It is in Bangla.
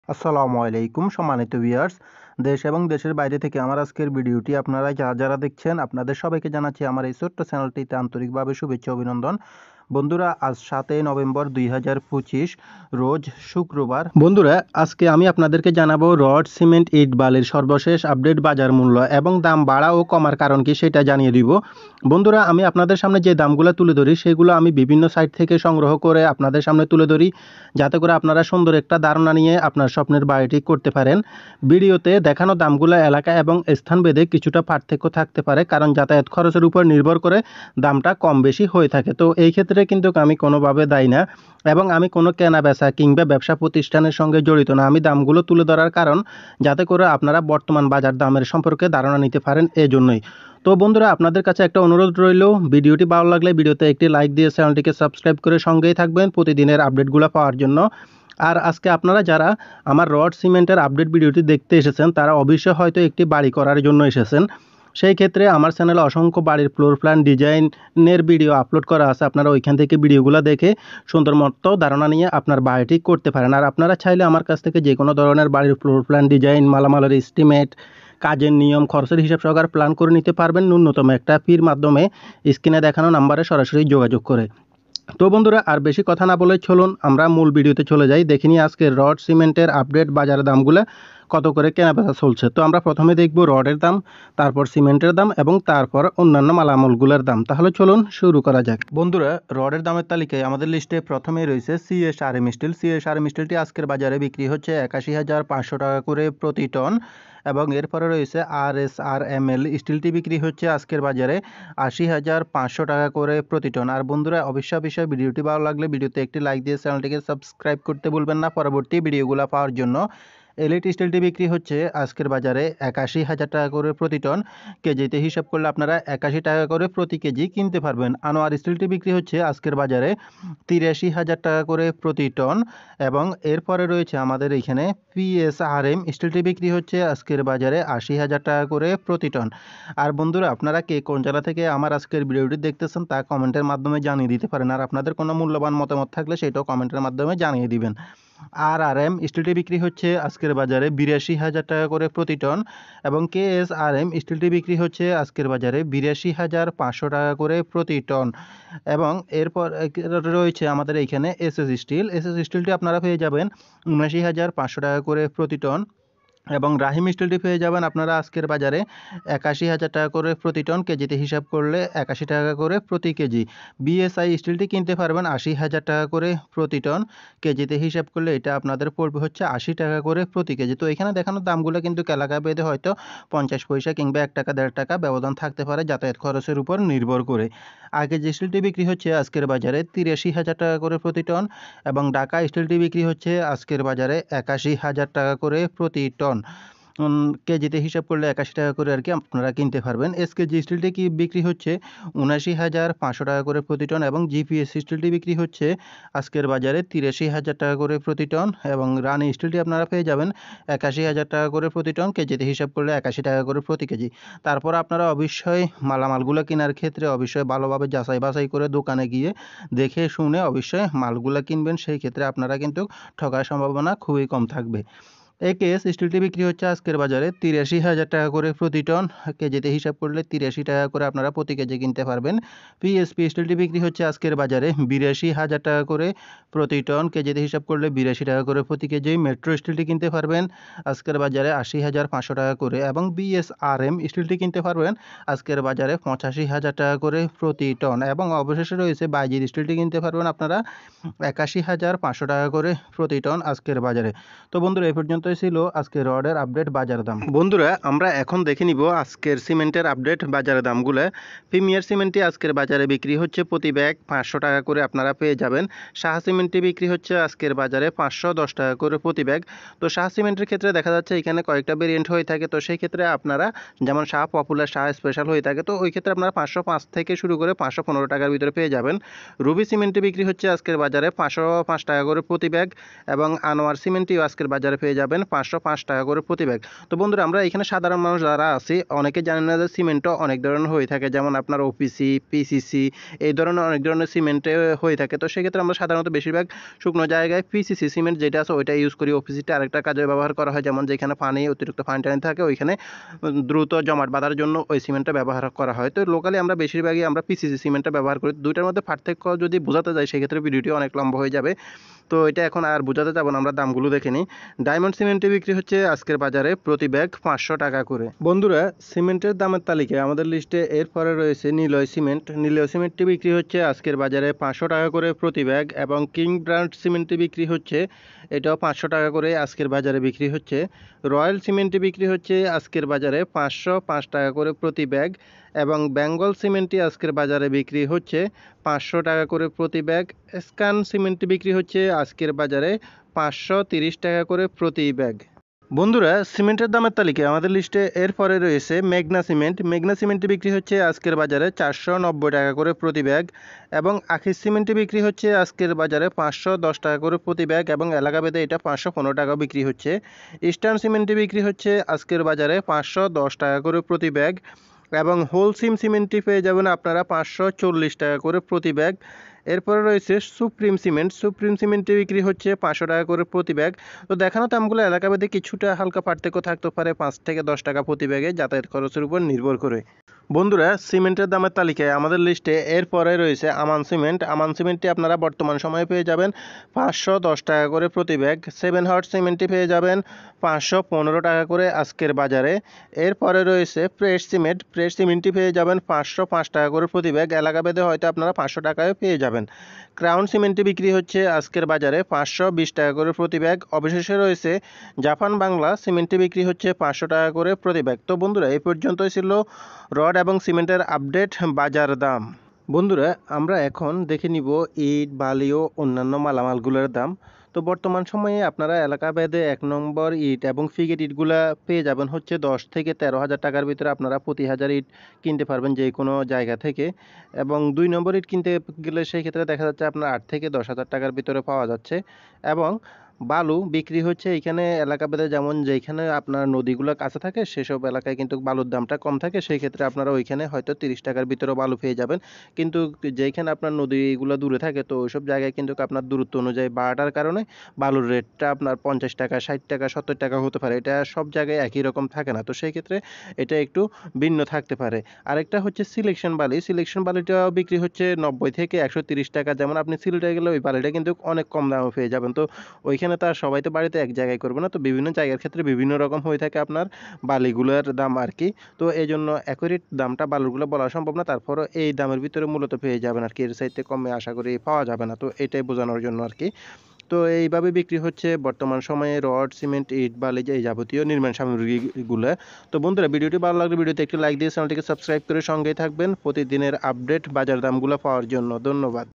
আসসালামু আলাইকুম সম্মানিত ভিউয়ার্স, দেশ এবং দেশের বাইরে থেকে আমার আজকের ভিডিওটি আপনারা যারা দেখছেন আপনাদের সবাইকে জানাচ্ছি আমার এই ছোট্ট চ্যানেলটিতে আন্তরিকভাবে শুভেচ্ছা অভিনন্দন। বন্ধুরা, আজ 7 নভেম্বর 2025 রোজ শুক্রবার। বন্ধুরা, আজকে আমি আপনাদেরকে জানাবো রড, সিমেন্ট, ইট, বালির সর্বশেষ আপডেট বাজার মূল্য এবং দাম বাড়া ও কমার কারণ কি সেটা জানিয়ে দিব। বন্ধুরা, আমি আপনাদের সামনে যে দামগুলো তুলে ধরি সেগুলো আমি বিভিন্ন সাইট থেকে সংগ্রহ করে আপনাদের সামনে তুলে ধরি, যাতে করে আপনারা সুন্দর একটা ধারণা নিয়ে আপনার স্বপ্নের বাড়িটি করতে পারেন। ভিডিওতে দেখানো দামগুলো এলাকা এবং স্থানভেদে কিছুটা পার্থক্য থাকতে পারে, কারণ যাতায়াত খরচের উপর নির্ভর করে দামটা কম বেশি হয়ে থাকে। তো এই ক্ষেত্রে কিন্তু আমি কোনোভাবে দায়ী না এবং আমি কোনো কেনা বেচা কিংবা ব্যবসা প্রতিষ্ঠানের সঙ্গে জড়িত না। আমি দামগুলো তুলে ধরার কারণ যাতে করে আপনারা বর্তমান বাজার দামের সম্পর্কে ধারণা নিতে পারেন, এজন্যই। তো বন্ধুরা, আপনাদের কাছে একটা অনুরোধ রইল, ভিডিওটি ভালো লাগলে ভিডিওতে একটি লাইক দিয়ে চ্যানেলটিকে সাবস্ক্রাইব করে সঙ্গেই থাকবেন প্রতিদিনের আপডেটগুলো পাওয়ার জন্য। আর আজকে আপনারা যারা আমার রড সিমেন্টের আপডেট ভিডিওটি দেখতে এসেছেন তারা অবশ্যই হয়তো একটি বাড়ি করার জন্য এসেছেন। সেই ক্ষেত্রে আমার চ্যানেলে অসংখ্য বাড়ির ফ্লোর প্ল্যান ডিজাইনের ভিডিও আপলোড করা আছে। আপনারা ওইখান থেকে ভিডিওগুলো দেখে সুন্দর মতো ধারণা নিয়ে আপনার বাড়িটি করতে পারেন। আর আপনারা চাইলে আমার কাছ থেকে যে কোনো ধরনের বাড়ির ফ্লোর প্ল্যান ডিজাইন, মালামালের এস্টিমেট, কাজের নিয়ম, খরচের হিসাব সহকারে প্ল্যান করে নিতে পারবেন ন্যূনতম একটা ফির মাধ্যমে স্ক্রিনে দেখানো নাম্বারে সরাসরি যোগাযোগ করে। তো বন্ধুরা, আর বেশি কথা না বলে চলুন আমরা মূল ভিডিওতে চলে যাই, দেখিনি আজকে রড সিমেন্টের আপডেট বাজারের দামগুলো কত করে কেনাবেচা চলছে। তো আমরা প্রথমে দেখব রডের দাম, তারপর সিমেন্টের দাম এবং তারপর অন্যান্য মালামালগুলোর দাম। তাহলে চলুন শুরু করা যাক। বন্ধুরা, রডের দামের তালিকায় আমাদের লিস্টে প্রথমেই রয়েছে সিএসআরএম স্টিল। সিএসআরএম স্টিলটি আজকের বাজারে বিক্রি হচ্ছে 81,500 টাকা করে প্রতি টন এবং এরপরে রয়েছে আরএসআরএমএল স্টিলটি বিক্রি হচ্ছে আজকের বাজারে 80,500 টাকা করে প্রতি টন। আর বন্ধুরা, অবশ্যই ভিডিওটি ভালো লাগলে ভিডিওতে একটি লাইক দিয়ে চ্যানেলটিকে সাবস্ক্রাইব করতে ভুলবেন না পরবর্তী ভিডিওগুলো পাওয়ার জন্য। এলিট স্টিলটি বিক্রি হচ্ছে আজকের বাজারে 81,000 টাকা করে প্রতি টন। কেজিতে হিসাব করলে আপনারা 81 টাকা করে প্রতি কেজি কিনতে পারবেন। আনোয়ার স্টিলটি বিক্রি হচ্ছে আজকের বাজারে 83,000 টাকা করে প্রতি টন এবং এরপরে রয়েছে আমাদের এখানে পিএসআরএম স্টিলটি বিক্রি হচ্ছে আজকের বাজারে 80,000 টাকা করে প্রতি টন। আর বন্ধুরা, আপনারা কে কোন জেলা থেকে আমার আজকের ভিডিওটি দেখতেছেন তা কমেন্টের মাধ্যমে জানিয়ে দিতে পারেন। আর আপনাদের কোনো মূল্যবান মতামত থাকলে সেটাও কমেন্টের মাধ্যমে জানিয়ে দিবেন। আরআরএম স্টিলটি বিক্রি হচ্ছে আজকের বাজারে 82,000 টাকা করে প্রতি টন এবং কেএসআরএম স্টিলটি বিক্রি হচ্ছে আজকের বাজারে 82,500 টাকা করে প্রতি টন এবং এরপর রয়েছে আমাদের এইখানে এসএস স্টিল। এসএস স্টিলটি আপনারা পেয়ে যাবেন 79,500 টাকা করে প্রতি টন এবং রাহিম স্টিলটি পেয়ে যাবেন আপনারা আজকের বাজারে 81,000 টাকা করে প্রতি টন। কেজিতে হিসাব করলে 81 টাকা করে প্রতি কেজি। বিএসআই স্টিলটি কিনতে পারবেন 80,000 টাকা করে প্রতি টন। কেজিতে হিসাব করলে এটা আপনাদের পড়বে হচ্ছে 80 টাকা করে প্রতি কেজি। তো এখানে দেখানো দামগুলো কিন্তু এলাকা ভেদে হয়তো 50 পয়সা কিংবা 1 টাকা 1.5 টাকা ব্যবধান থাকতে পারে যাতায়াত খরচের উপর নির্ভর করে। আগে যে স্টিলটি বিক্রি হচ্ছে আজকের বাজারে 83,000 টাকা করে প্রতি টন এবং ঢাকা স্টিলটি বিক্রি হচ্ছে আজকের বাজারে 81,000 টাকা করে প্রতি টন। কেজিতে হিসাব করলে 81 টাকা করে আর কি আপনারা কিনতে পারবেন। এসকেজি স্টিলটি কি বিক্রি হচ্ছে 79,500 টাকা করে প্রতি টন এবং জিপিএস স্টিলটি বিক্রি হচ্ছে আজকের বাজারে 83,000 টাকা করে প্রতি টন এবং রানি স্টিলটি আপনারা পেয়ে যাবেন 81,000 টাকা করে প্রতি টন। কেজিতে হিসাব করলে 81 টাকা করে প্রতি কেজি। তারপর আপনারা অবশ্যই মালামালগুলো কেনার ক্ষেত্রে অবশ্যই ভালোভাবে যাচাই বাছাই করে দোকানে গিয়ে দেখে শুনে অবশ্যই মালগুলো কিনবেন। সেই ক্ষেত্রে আপনারা কিন্তু ঠকার সম্ভাবনা খুবই কম থাকবে। একেএস স্টিলটি বিক্রি হচ্ছে আজকের বাজারে 83,000 টাকা করে প্রতি টন। কেজিতে হিসাব করলে 83 টাকা করে আপনারা প্রতি কেজি কিনতে পারবেন। পিএসপি স্টিলটি বিক্রি হচ্ছে আজকের বাজারে 82,000 টাকা করে প্রতি টন। কেজিতে হিসাব করলে 82 টাকা করে প্রতি কেজি। মেট্রো স্টিলটি কিনতে পারবেন আজকের বাজারে 80,500 টাকা করে এবং বিএসআরএম স্টিলটি কিনতে পারবেন আজকের বাজারে 85,000 টাকা করে প্রতি টন এবং অবশেষে রয়েছে বাইজির স্টিলটি কিনতে পারবেন আপনারা 81,500 টাকা করে প্রতি টন আজকের বাজারে। তো বন্ধুরা, এই পর্যন্তই ছিল আজকের রডের আপডেট বাজার দাম। বন্ধুরা, আমরা এখন দেখে নিব আজকের সিমেন্টের আপডেট বাজার দামগুলো। প্রিমিয়ার সিমেন্টটি আজকের বাজারে বিক্রি হচ্ছে প্রতি ব্যাগ 500 টাকা করে আপনারা পেয়ে যাবেন। শাহ সিমেন্টটি বিক্রি হচ্ছে আজকের বাজারে 510 টাকা করে প্রতি ব্যাগ। তো শাহ সিমেন্টের ক্ষেত্রে দেখা যাচ্ছে এখানে কয়েকটা ভেরিয়েন্ট হয়ে থাকে। তো সেই ক্ষেত্রে আপনারা যেমন শাহ পপুলার, শাহ স্পেশাল হয়ে থাকে, তো ওই ক্ষেত্রে আপনারা 505 থেকে শুরু করে 515 টাকার ভিতরে পেয়ে যাবেন। রুবি সিমেন্টটি বিক্রি হচ্ছে আজকের বাজারে 505 টাকা করে প্রতি ব্যাগ এবং আনোয়ার সিমেন্টটিও আজকের বাজারে পেয়ে যাবেন যাবেন 505 টাকা করে প্রতি ব্যাগ। তো বন্ধুরা, আমরা এখানে সাধারণ মানুষ যারা আছি অনেকে জানেন না যে সিমেন্টও অনেক ধরনের হয়ে থাকে, যেমন আপনার ওপিসি, পিসিসি এই ধরনের অনেক ধরনের সিমেন্টে হয়ে থাকে। তো সেক্ষেত্রে আমরা সাধারণত বেশিরভাগ শুকনো জায়গায় পিসিসি সিমেন্ট যেটা আছে ওইটা ইউজ করি। ওপিসিটা আরেকটা কাজে ব্যবহার করা হয়, যেমন যেখানে অতিরিক্ত পানি টানি থাকে ওইখানে দ্রুত জমাট বাঁধার জন্য ওই সিমেন্টটা ব্যবহার করা হয়। তো লোকালি আমরা বেশিরভাগই আমরা পিসিসি সিমেন্টটা ব্যবহার করি। দুইটার মধ্যে পার্থক্য যদি বোঝাতে যাই সেক্ষেত্রে ভিডিওটি অনেক লম্বা হয়ে যাবে, তো এটা এখন আর বোঝাতে যাব না, আমরা দামগুলো দেখে নিই। ডায়মন্ড সিমেন্টে বিক্রি হচ্ছে আজকের বাজারে প্রতি ব্যাগ 500 টাকা করে। বন্ধুরা, সিমেন্টের দামের তালিকায় আমাদের লিস্টে এরপরে রয়েছে নিলয় সিমেন্ট। নিলয় সিমেন্টটি বিক্রি হচ্ছে আজকের বাজারে 500 টাকা করে প্রতি ব্যাগ, এবং কিং ব্র্যান্ড সিমেন্টটি বিক্রি হচ্ছে এটাও 500 টাকা করে আজকের বাজারে বিক্রি হচ্ছে। রয়্যাল সিমেন্টটি বিক্রি হচ্ছে আজকের বাজারে 505 টাকা করে প্রতি ব্যাগ, এবং বেঙ্গল সিমেন্টটি আজকের বাজারে বিক্রি হচ্ছে 500 টাকা করে প্রতি ব্যাগ। স্ক্যান সিমেন্টটি বিক্রি হচ্ছে আজকের বাজারে 530 টাকা করে প্রতি ব্যাগ। বন্ধুরা, সিমেন্টের দামের তালিকায় আমাদের লিস্টে এরপরে রয়েছে মেঘনা সিমেন্ট। মেঘনা সিমেন্টটি বিক্রি হচ্ছে আজকের বাজারে 490 টাকা করে প্রতি ব্যাগ, এবং আখিস সিমেন্টটি বিক্রি হচ্ছে আজকের বাজারে 510 টাকা করে প্রতি ব্যাগ, এবং এলাকাভেদে এটা 515 টাকা বিক্রি হচ্ছে। ইস্টার্ন সিমেন্টটি বিক্রি হচ্ছে আজকের বাজারে 510 টাকা করে প্রতি ব্যাগ, এবং হোলসিম সিমেন্টটি পেয়ে যাবেন আপনারা 540 টাকা করে প্রতি ব্যাগ। এরপরে রয়েছে সুপ্রিম সিমেন্ট। সুপ্রিম সিমেন্টটি বিক্রি হচ্ছে 500 টাকা করে প্রতি ব্যাগ। তো দেখানো দামগুলো এলাকাভেদে কিছুটা হালকা পার্থক্য থাকতে পারে, 5 থেকে 10 টাকা প্রতি ব্যাগে যাতায়াত খরচের উপর নির্ভর করে। বন্ধুরা, সিমেন্টের দামের তালিকায় আমাদের লিস্টে এরপরে রয়েছে আমান সিমেন্ট। আমান সিমেন্টটি আপনারা বর্তমান সময়ে পেয়ে যাবেন 510 টাকা করে প্রতি ব্যাগ। 7 হট সিমেন্টটি পেয়ে যাবেন 515 টাকা করে আজকের বাজারে। এরপরে রয়েছে প্রেস সিমেন্ট। প্রেস সিমেন্টটি পেয়ে যাবেন 505 টাকা করে প্রতি ব্যাগ, এলাকাভেদে হয়তো আপনারা 500 টাকায় পেয়ে যাবেন। ক্রাউন সিমেন্টটি বিক্রি হচ্ছে আজকের বাজারে 520 টাকা করে প্রতি ব্যাগ। অবশেষে রয়েছে জাপান বাংলা সিমেন্টটি বিক্রি হচ্ছে 500 টাকা করে প্রতি ব্যাগ। তো বন্ধুরা, এই পর্যন্তই ছিল রড এবং সিমেন্টের আপডেট বাজার দাম। বন্ধুরা, আমরা এখন দেখে নিব ইট, বালি ও অন্যান্য মালামালগুলোর দাম। তো বর্তমান সময়ে আপনারা এলাকা ভেদে 1 নম্বর ইট এবং ফিগেট ইটগুলা পেয়ে যাবেন হচ্ছে 10 থেকে 13 হাজার টাকার ভিতরে। আপনারা প্রতি হাজার ইট কিনতে পারবেন যে কোনো জায়গা থেকে, এবং 2 নম্বর ইট কিনতে গেলে সেই ক্ষেত্রে দেখা যাচ্ছে আপনার 8 থেকে 10 হাজার টাকার ভিতরে পাওয়া যাচ্ছে। এবং বালু বিক্রি হচ্ছে এইখানে এলাকা ভেদে, যেমন যেখানে আপনার নদীগুলো কাছে থাকে সেসব এলাকায় কিন্তু বালুর দামটা কম থাকে, সেই ক্ষেত্রে আপনারা ওইখানে হয়তো 30 টাকার ভিতরে বালু পেয়ে যাবেন। কিন্তু যেখানে আপনার নদীগুলো দূরে থাকে তো ওইসব জায়গায় কিন্তু আপনার দূরত্ব অনুযায়ী বাড়ার কারণে বালুর রেটটা আপনার 50 টাকা, 60 টাকা, 70 টাকা হতে পারে। এটা সব জায়গায় একই রকম থাকে না, তো সেই ক্ষেত্রে এটা একটু ভিন্ন থাকতে পারে। আরেকটা হচ্ছে সিলেকশন বালি। সিলেকশন বালিটাও বিক্রি হচ্ছে 90 থেকে 130 টাকা। যেমন আপনি সিলেটে গেলে ওই বালিটা কিন্তু অনেক কম দামে পেয়ে যাবেন। তো ওইখানে তো আর সবাই তো বাড়িতে এক জায়গায় করবে না, তো বিভিন্ন জায়গার ক্ষেত্রে বিভিন্ন রকম হয়ে থাকে আপনার বালিগুলোর দাম আর কি। তো এই জন্য অ্যাকুরেট দামটা বালুগুলো বলা সম্ভব না, তারপরও এই দামের ভিতরে মূলত পেয়ে যাবেন আর কি, এর চাইতে কমে আশা করি পাওয়া যাবে না। তো এটাই বোঝানোর জন্য আর কি। তো এইভাবে বিক্রি হচ্ছে বর্তমান সময়ে রড, সিমেন্ট, ইট, বালি এই যাবতীয় নির্মাণ সামগ্রীগুলো। তো বন্ধুরা, ভিডিওটি ভালো লাগলে ভিডিওতে একটি লাইক দিয়ে চ্যানেলটিকে সাবস্ক্রাইব করে সঙ্গেই থাকবেন প্রতিদিনের আপডেট বাজার দামগুলো পাওয়ার জন্য। ধন্যবাদ।